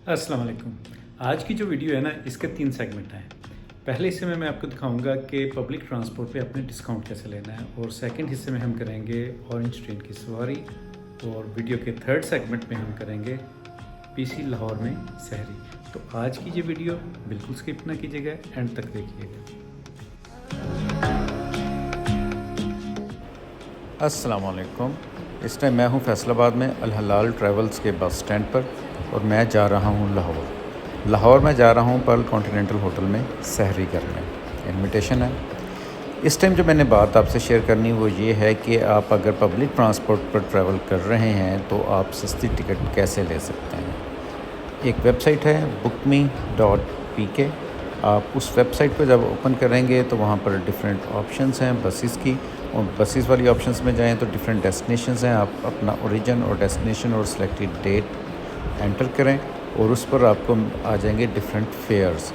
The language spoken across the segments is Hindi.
अस्सलाम वालेकुम। आज की जो वीडियो है ना, इसके 3 सेगमेंट हैं। पहले हिस्से में मैं आपको दिखाऊंगा कि पब्लिक ट्रांसपोर्ट पे अपने डिस्काउंट कैसे लेना है, और सेकंड हिस्से में हम करेंगे ऑरेंज ट्रेन की सवारी, और वीडियो के थर्ड सेगमेंट में हम करेंगे पीसी लाहौर में सहरी। तो आज की ये वीडियो बिल्कुल स्किप ना कीजिएगा, एंड तक देखिएगा। अस्सलाम वालेकुम। इस टाइम मैं हूँ फैसलाबाद में अल हलाल ट्रैवल्स के बस स्टैंड पर, और मैं जा रहा हूँ लाहौर में जा रहा हूँ पर्ल कॉन्टिनेंटल होटल में सहरी करने। इनविटेशन है। इस टाइम जो मैंने बात आपसे शेयर करनी वो ये है कि आप अगर पब्लिक ट्रांसपोर्ट पर ट्रैवल कर रहे हैं तो आप सस्ती टिकट कैसे ले सकते हैं। एक वेबसाइट है bookme.pk। आप उस वेबसाइट पर जब ओपन करेंगे तो वहाँ पर डिफरेंट ऑप्शंस हैं बसेस की, और बसेस वाली ऑप्शंस में जाएं तो डिफरेंट डेस्टिनेशंस हैं। आप अपना ओरिजिन और डेस्टिनेशन और सिलेक्टेड डेट एंटर करें, और उस पर आपको आ जाएंगे डिफरेंट फेयर्स।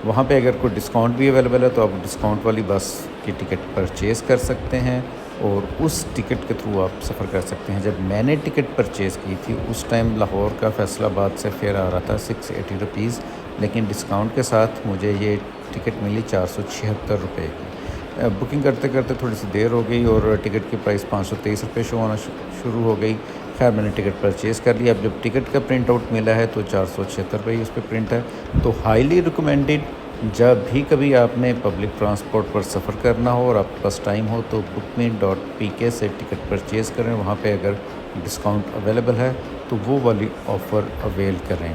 वहाँ पे अगर कोई डिस्काउंट भी अवेलेबल है तो आप डिस्काउंट वाली बस की टिकट परचेज़ कर सकते हैं, और उस टिकट के थ्रू आप सफ़र कर सकते हैं। जब मैंने टिकट परचेज़ की थी उस टाइम लाहौर का फैसलाबाद से फेयर आ रहा था 680 रुपीज़, लेकिन डिस्काउंट के साथ मुझे ये टिकट मिली 476 रुपये की। बुकिंग करते करते थोड़ी सी देर हो गई और टिकट की प्राइस 523 रुपये शो होना शुरू हो गई। खैर मैंने टिकट परचेज़ कर लिया। अब जब टिकट का प्रिंट आउट मिला है तो 476 रुपये उस पर प्रिंट है। तो हाईली रिकमेंडेड, जब भी कभी आपने पब्लिक ट्रांसपोर्ट पर सफ़र करना हो और आपके पास टाइम हो तो bookme.pk से टिकट परचेज़ करें। वहाँ पे अगर डिस्काउंट अवेलेबल है तो वो वाली ऑफ़र अवेल करें।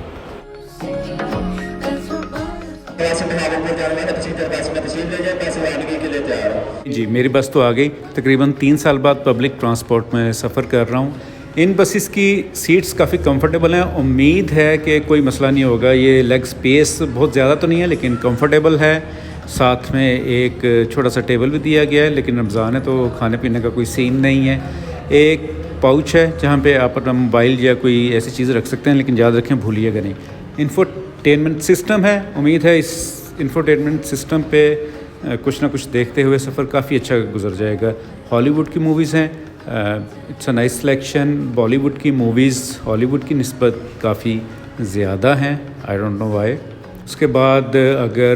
जी, मेरी बस तो आ गई। तकरीबन 3 साल बाद पब्लिक ट्रांसपोर्ट में सफ़र कर रहा हूँ। इन बसेस की सीट्स काफ़ी कंफर्टेबल हैं। उम्मीद है कि कोई मसला नहीं होगा। ये लेग स्पेस बहुत ज़्यादा तो नहीं है लेकिन कंफर्टेबल है। साथ में एक छोटा सा टेबल भी दिया गया है, लेकिन रमज़ान है तो खाने पीने का कोई सीन नहीं है। एक पाउच है जहाँ पे आप अपना मोबाइल या कोई ऐसी चीज़ रख सकते हैं, लेकिन याद रखें भूलिएगा नहीं। इंफोटेनमेंट सिस्टम है। उम्मीद है इस इंफोटेनमेंट सिस्टम पे कुछ ना कुछ देखते हुए सफ़र काफ़ी अच्छा गुजर जाएगा। हॉलीवुड की मूवीज़ हैं। It's a nice selection. Bollywood की मूवीज़ हॉलीवुड की निस्बत काफ़ी ज़्यादा हैं। I don't know why. उसके बाद अगर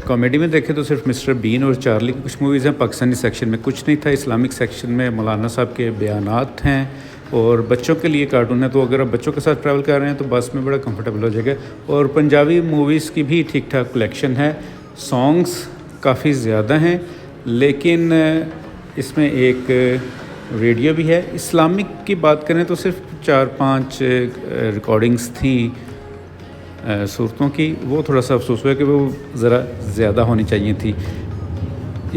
कॉमेडी में देखें तो सिर्फ मिस्टर बीन और चार्ली की कुछ मूवीज़ हैं। पाकिस्तानी सेक्शन में कुछ नहीं था। इस्लामिक सेक्शन में मौलाना साहब के बयानात हैं, और बच्चों के लिए कार्टून है। तो अगर आप बच्चों के साथ ट्रैवल कर रहे हैं तो बस में बड़ा कंफर्टेबल हो जाएगा। और पंजाबी मूवीज़ की भी ठीक ठाक कलेक्शन है। सॉन्ग्स काफ़ी ज़्यादा हैं, लेकिन इसमें एक रेडियो भी है। इस्लामिक की बात करें तो सिर्फ 4-5 रिकॉर्डिंग्स थी सूरतों की। वो थोड़ा सा अफसोस हुआ कि वो ज़रा ज़्यादा होनी चाहिए थी।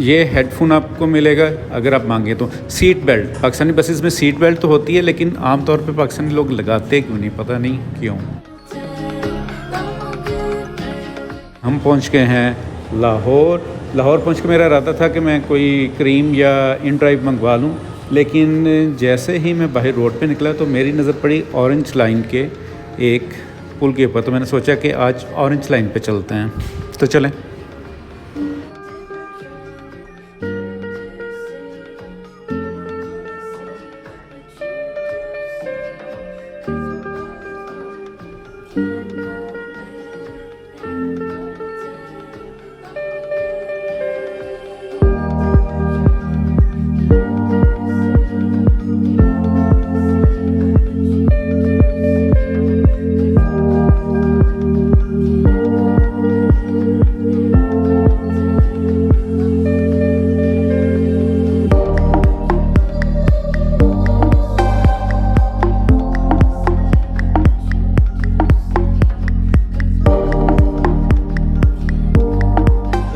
ये हेडफोन आपको मिलेगा अगर आप मांगे तो। सीट बेल्ट, पाकिस्तानी बसेस में सीट बेल्ट तो होती है, लेकिन आम तौर पे पाकिस्तानी लोग लगाते क्यों नहीं, पता नहीं क्यों। हम पहुंच गए हैं लाहौर पहुंच के मेरा इरादा था कि मैं कोई क्रीम या इन ड्राइव मंगवा लूं, लेकिन जैसे ही मैं बाहर रोड पे निकला तो मेरी नज़र पड़ी ऑरेंज लाइन के एक पुल के ऊपर। तो मैंने सोचा कि आज ऑरेंज लाइन पे चलते हैं, तो चलें।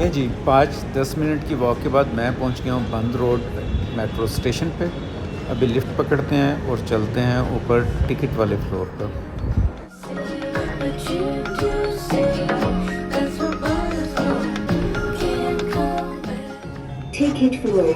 जी 5-10 मिनट की वॉक के बाद मैं पहुंच गया हूं बंद रोड मेट्रो स्टेशन पे। अभी लिफ्ट पकड़ते हैं और चलते हैं ऊपर टिकट वाले फ्लोर पर। Ticket floor.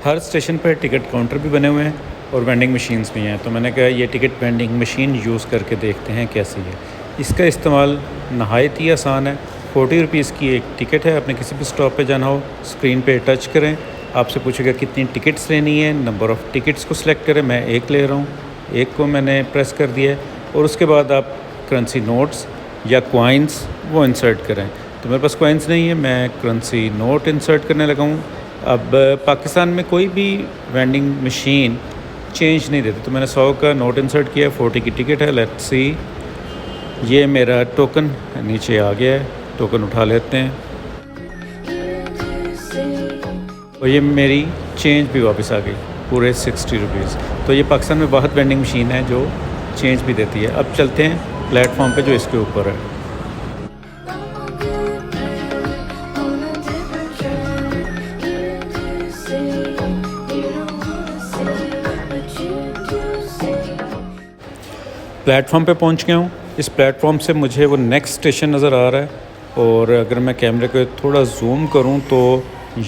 हर स्टेशन पर टिकट काउंटर भी बने हुए हैं और वेंडिंग मशीन्स भी हैं। तो मैंने कहा ये टिकट वेंडिंग मशीन यूज़ करके देखते हैं कैसी है। इसका इस्तेमाल नहायत ही आसान है। 40 रुपीज़ की एक टिकट है। आपने किसी भी स्टॉप पे जाना हो, स्क्रीन पे टच करें, आपसे पूछेगा कितनी टिकट्स लेनी है, नंबर ऑफ़ टिकट्स को सिलेक्ट करें। मैं एक ले रहा हूँ, एक को मैंने प्रेस कर दिया है और उसके बाद आप करेंसी नोट्स या कॉइन्स वो इंसर्ट करें। तो मेरे पास कॉइन्स नहीं है, मैं करेंसी नोट इंसर्ट करने लगा हूँ। अब पाकिस्तान में कोई भी वेंडिंग मशीन चेंज नहीं देती, तो मैंने 100 का नोट इंसर्ट किया, 40 की टिकट है। लेट्स सी, ये मेरा टोकन नीचे आ गया है, टोकन उठा लेते हैं और ये मेरी चेंज भी वापस आ गई, पूरे 60 रुपीज़। तो ये पाकिस्तान में वाहद वेंडिंग मशीन है जो चेंज भी देती है। अब चलते हैं प्लेटफॉर्म पे जो इसके ऊपर है। प्लेटफॉर्म पे पहुंच गया हूँ। इस प्लेटफॉर्म से मुझे वो नेक्स्ट स्टेशन नज़र आ रहा है और अगर मैं कैमरे को थोड़ा जूम करूँ तो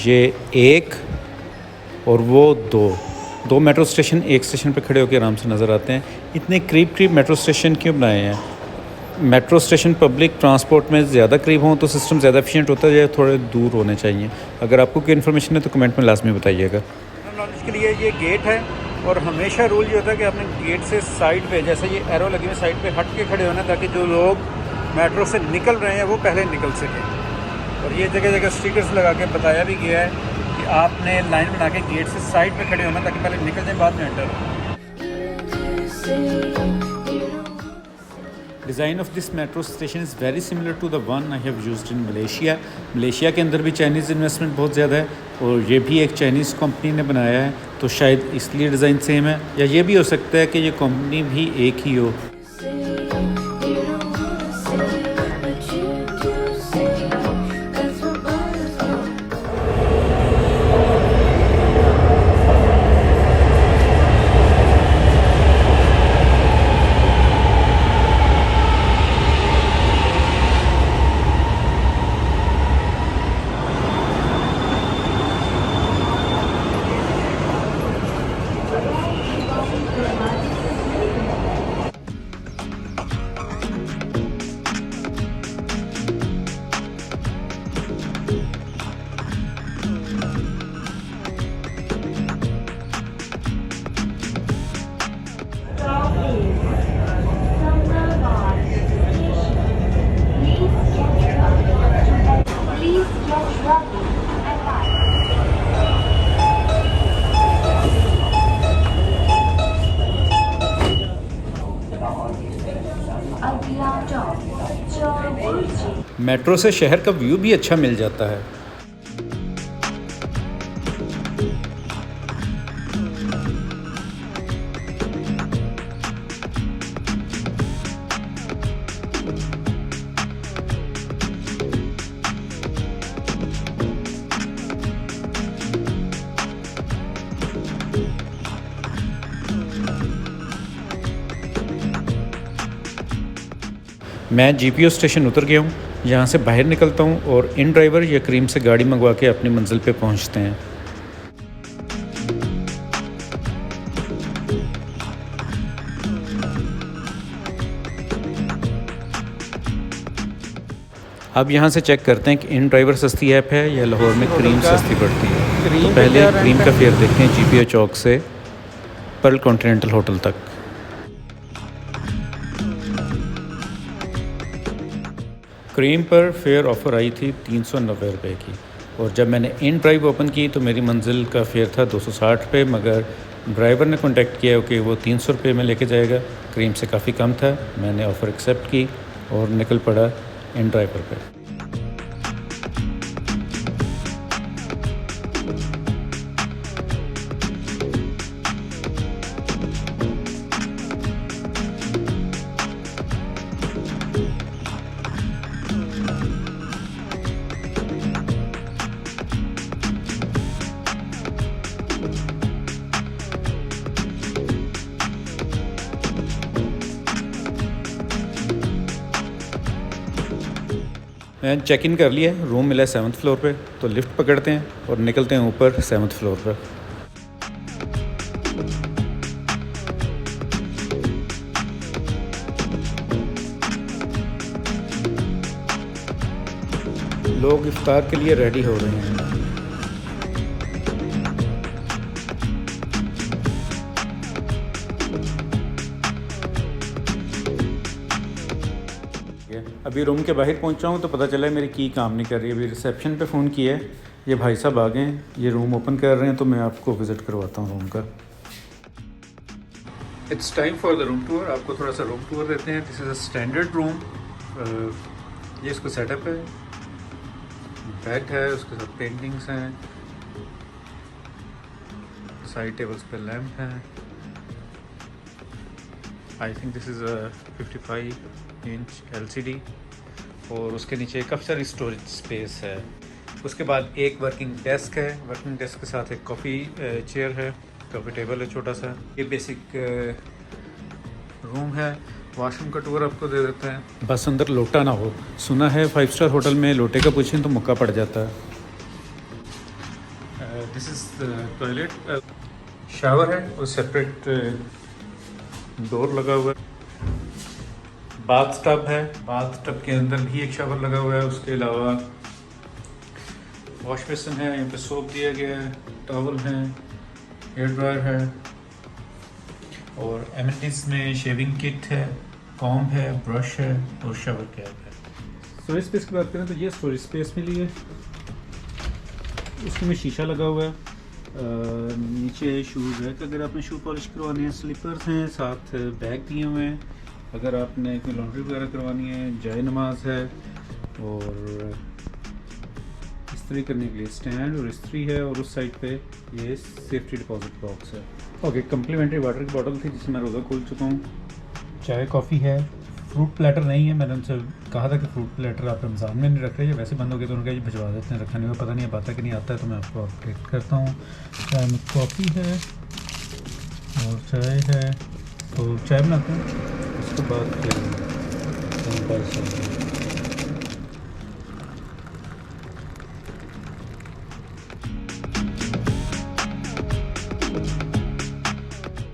ये एक और वो दो मेट्रो स्टेशन एक स्टेशन पे खड़े होकर आराम से नज़र आते हैं। इतने करीब मेट्रो स्टेशन क्यों बनाए हैं? मेट्रो स्टेशन पब्लिक ट्रांसपोर्ट में ज़्यादा करीब हों तो सिस्टम ज़्यादा एफिशिएंट होता है या थोड़े दूर होने चाहिए? अगर आपको कोई इन्फॉर्मेशन है तो कमेंट में लाजमी बताइएगा। नॉलेज के लिए ये गेट है और हमेशा रूल ये होता है कि आपने गेट से साइड पे, जैसे ये एरो लगी हुई, साइड पे हट के खड़े होना ताकि जो लोग मेट्रो से निकल रहे हैं वो पहले निकल सकें। और ये जगह जगह स्टिकर्स लगा के बताया भी गया है कि आपने लाइन बना के गेट से साइड पे खड़े होना ताकि पहले निकल जाए, बाद में एंटर हो। Design of this metro station is very similar to the one I have used in Malaysia. Malaysia के अंदर भी चाइनीज़ इन्वेस्टमेंट बहुत ज़्यादा है और ये भी एक चाइनीज़ कंपनी ने बनाया है, तो शायद इसलिए डिज़ाइन सेम है, या ये भी हो सकता है कि ये कंपनी भी एक ही हो। मेट्रो से शहर का व्यू भी अच्छा मिल जाता है। मैं जीपीओ स्टेशन उतर गया हूँ। यहाँ से बाहर निकलता हूँ और इन ड्राइवर या करीम से गाड़ी मंगवा के अपनी मंजिल पे पहुँचते हैं। अब यहाँ से चेक करते हैं कि इन ड्राइवर सस्ती ऐप है या लाहौर में करीम सस्ती पड़ती है। तो पहले करीम का फेयर देखते हैं जीपीओ चौक से पर्ल कॉन्टिनेंटल होटल तक। क्रीम पर फेयर ऑफ़र आई थी 390 रुपये की और जब मैंने इन ड्राइव ओपन की तो मेरी मंजिल का फेयर था 260 रुपये, मगर ड्राइवर ने कांटेक्ट किया कि वो 300 रुपये में लेके जाएगा। क्रीम से काफ़ी कम था। मैंने ऑफ़र एक्सेप्ट की और निकल पड़ा इन ड्राइवर पे। मैंने चेक इन कर लिया, रूम मिला है 7th फ्लोर पे, तो लिफ्ट पकड़ते हैं और निकलते हैं ऊपर 7th फ्लोर पर। लोग इफ्तार के लिए रेडी हो रहे हैं। अभी रूम के बाहर पहुंचा हूं तो पता चला है मेरी की काम नहीं कर रही। अभी रिसेप्शन पे फ़ोन किया है, ये भाई साहब आ गए हैं, ये रूम ओपन कर रहे हैं, तो मैं आपको विज़िट करवाता हूं रूम का। It's time for the room tour. आपको थोड़ा सा रूम टूर देते हैं। This is a standard room. ये इसको सेटअप है, बेड है, उसके साथ पेंटिंग्स हैं, साइड टेबल्स पे लैम्प हैं। I think this is a 55 inch LCD और उसके नीचे काफ़ी सारी स्टोरेज स्पेस है। उसके बाद एक वर्किंग डेस्क है, वर्किंग डेस्क के साथ एक कॉफ़ी चेयर है, कॉफ़ी टेबल है छोटा सा। ये बेसिक रूम है। वॉशरूम का टूर आपको दे देते हैं। बस अंदर लोटा ना हो, सुना है 5 स्टार होटल में लोटे का पूछें तो मुक्का पड़ जाता है। दिस इज़ टॉयलेट, शावर है और सेपरेट डोर लगा हुआ है। बाथ टब है, बाथ टब के अंदर भी एक शावर लगा हुआ है। उसके अलावा वॉश बेसिन है, यहाँ पे सोप दिया गया है, टॉवल है, हेयर ड्रायर है और एमिनिटीज़ में शेविंग किट है, कॉम्ब है, ब्रश है और शावर कैप है। स्टोरेज स्पेस की बात करें तो ये स्टोरेज स्पेस मिली है। उसमें शीशा लगा हुआ है। नीचे शूज़ है कि अगर आपने शू पॉलिश करवानी है, स्लीपर्स हैं, साथ बैग दिए हुए हैं। अगर आपने कोई लॉन्ड्री वगैरह करवानी है, जाए नमाज है और इस्त्री करने के लिए स्टैंड और इस्त्री है। और उस साइड पे ये सेफ्टी डिपॉजिट बॉक्स है। ओके, कम्प्लीमेंट्री वाटर की बॉटल थी जिसमें मैं रोज़ा खोल चुका हूँ। चाय कॉफ़ी है। फ्रूट प्लेटर नहीं है, मैंने उनसे कहा था कि फ्रूट प्लेटर आप रमज़ान में नहीं रख रहे, वैसे बंद हो गया तो उनका ये भिजवा देते हैं, रखा नहीं हुआ, पता नहीं अब आता कि नहीं आता है तो मैं आपको अपडेट करता हूँ। चाय में कॉफ़ी है और चाय है, तो चाय बनाते हैं उसके बाद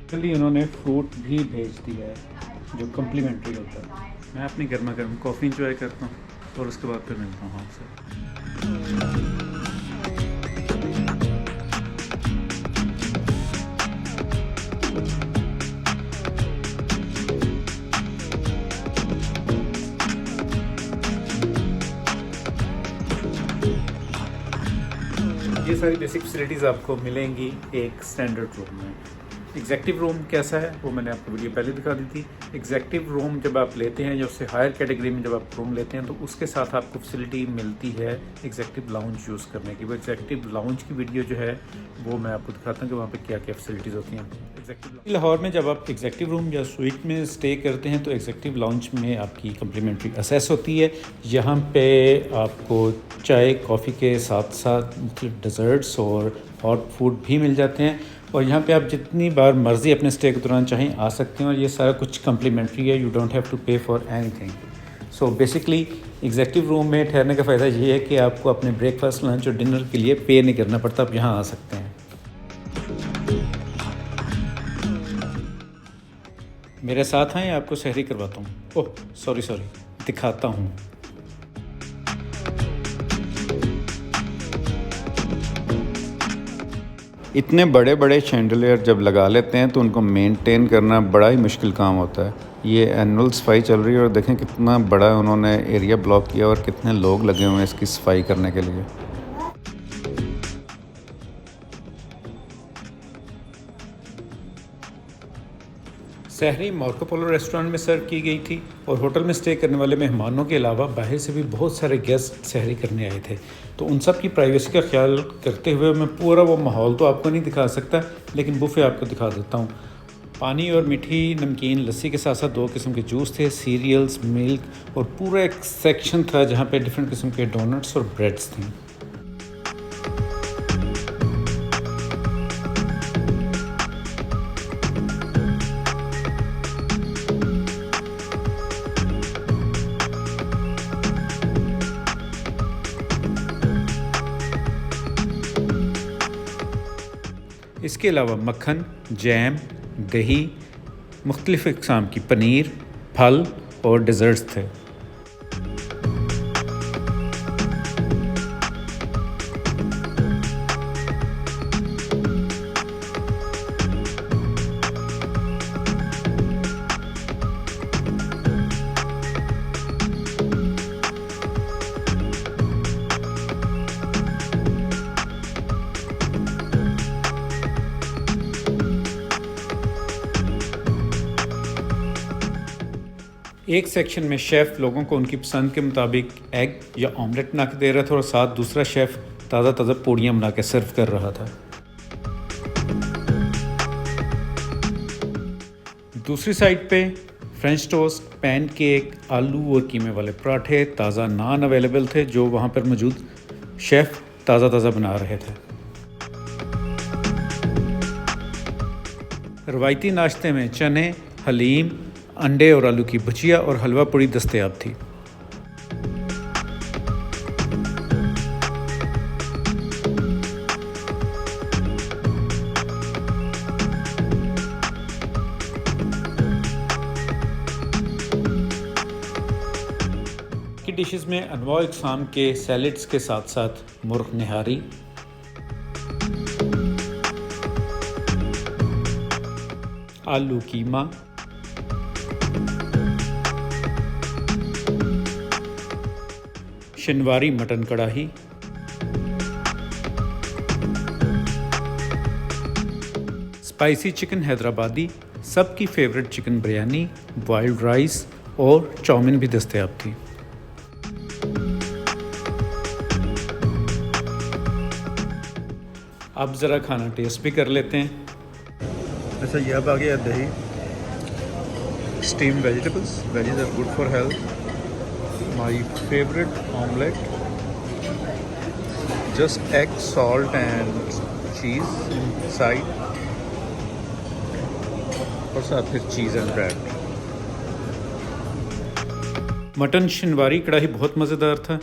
फिर उन्होंने फ्रूट भी भेज दिया है जो कम्प्लीमेंट्री होता है। मैं अपनी गर्मा गर्म कॉफ़ी इंजॉय करता हूँ और उसके बाद फिर मिलता हूँ आपसे। ये सारी बेसिक फैसिलिटीज़ आपको मिलेंगी एक स्टैंडर्ड रूम में। एग्जेक्टिव रूम कैसा है वो मैंने आपको वीडियो पहले दिखा दी थी। एग्जेक्टिव रूम जब आप लेते हैं, या उससे हायर कैटेगरी में जब आप रूम लेते हैं, तो उसके साथ आपको फैसिलिटी मिलती है एग्जेक्टिव लाउंज यूज़ करने की। वो एग्जेक्टिव लाउंज की वीडियो जो है वो मैं आपको दिखाता हूँ कि वहाँ पे क्या क्या फैसिलिटीज़ होती हैं। एग्जेक्टिव लाहौर में जब आप एग्जेक्टिव रूम या स्वीट में स्टे करते हैं तो एग्जेक्टिव लाउंज में आपकी कम्प्लीमेंट्री असेस होती है। यहाँ पे आपको चाय कॉफ़ी के साथ साथ मुख्तलिफ डिज़र्ट्स और हॉट फूड भी मिल जाते हैं और यहाँ पे आप जितनी बार मर्ज़ी अपने स्टे के दौरान चाहें आ सकते हैं और ये सारा कुछ कम्प्लीमेंट्री है। यू डोंट हैव टू पे for anything. So basically executive room में ठहरने का फ़ायदा ये है कि आपको अपने ब्रेकफास्ट, लंच और डिनर के लिए पे नहीं करना पड़ता, आप यहाँ आ सकते हैं। मेरे साथ आएँ, आपको सहरी करवाता हूँ। ओह सॉरी दिखाता हूँ। इतने बड़े बड़े शैंडलियर जब लगा लेते हैं तो उनको मेंटेन करना बड़ा ही मुश्किल काम होता है। ये एनुअल सफाई चल रही है और देखें कितना बड़ा उन्होंने एरिया ब्लॉक किया और कितने लोग लगे हुए हैं इसकी सफाई करने के लिए। सहरी मार्को पोलो रेस्टोरेंट में सर्व की गई थी और होटल में स्टे करने वाले मेहमानों के अलावा बाहर से भी बहुत सारे गेस्ट सहरी करने आए थे, तो उन सब की प्राइवेसी का ख्याल करते हुए मैं पूरा वो माहौल तो आपको नहीं दिखा सकता, लेकिन बुफे आपको दिखा देता हूँ। पानी और मीठी नमकीन लस्सी के साथ साथ 2 किस्म के जूस थे, सीरियल्स, मिल्क और पूरा एक सेक्शन था जहाँ पे डिफरेंट किस्म के डोनट्स और ब्रेड्स थी। इसके अलावा मक्खन, जैम, दही, मुख्तलिफ़ इक़साम की पनीर, फल और डेज़र्ट्स थे। एक सेक्शन में शेफ़ लोगों को उनकी पसंद के मुताबिक एग या ऑमलेट बना के दे रहा था और साथ दूसरा शेफ़ ताज़ा पूड़ियाँ बना के सर्व कर रहा था। दूसरी साइड पे फ्रेंच टोस्ट, पैन केक, आलू और कीमे वाले पराठे, ताज़ा नान अवेलेबल थे जो वहाँ पर मौजूद शेफ़ ताज़ा बना रहे थे। रवायती नाश्ते में चने, हलीम, अंडे और आलू की भुजिया और हलवा पूड़ी दस्तयाब थी। की डिशेस में अनवा इकसाम के सैलड्स के साथ साथ मुर्ग निहारी, आलू कीमा, शिनवारी मटन कढ़ाई, स्पाइसी चिकन हैदराबादी, सबकी favourite chicken biryani, boiled rice और चाउमीन भी दस्तयाब थी। अब ज़रा खाना टेस्ट भी कर लेते हैं। अच्छा, ये अब आ गया दही, steam vegetables, veggies are good for health, my favourite omelette, just egg, salt and cheese side और साथ फिर cheese and bread. Mutton Shinwari karahi बहुत मज़ेदार था,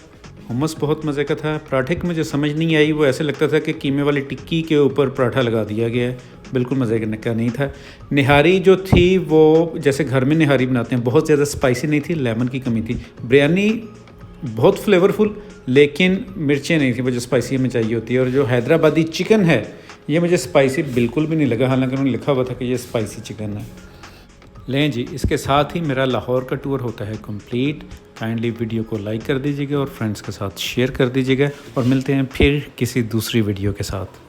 हुमस बहुत मज़े का था। पराठे की मुझे समझ नहीं आई, वो ऐसे लगता था कि कीमे वाली टिक्की के ऊपर पराठा लगा दिया गया है, बिल्कुल मज़े का नहीं था। निहारी जो थी वो जैसे घर में निहारी बनाते हैं, बहुत ज़्यादा स्पाइसी नहीं थी, लेमन की कमी थी। बिरयानी बहुत फ्लेवरफुल, लेकिन मिर्चें नहीं थी वो जो स्पाइसी हमें चाहिए होती है। और जो हैदराबादी चिकन है ये मुझे स्पाइसी बिल्कुल भी नहीं लगा, हालांकि उन्होंने लिखा हुआ था कि ये स्पाइसी चिकन है। लें जी, इसके साथ ही मेरा लाहौर का टूर होता है कंप्लीट। काइंडली वीडियो को लाइक कर दीजिएगा और फ्रेंड्स के साथ शेयर कर दीजिएगा और मिलते हैं फिर किसी दूसरी वीडियो के साथ।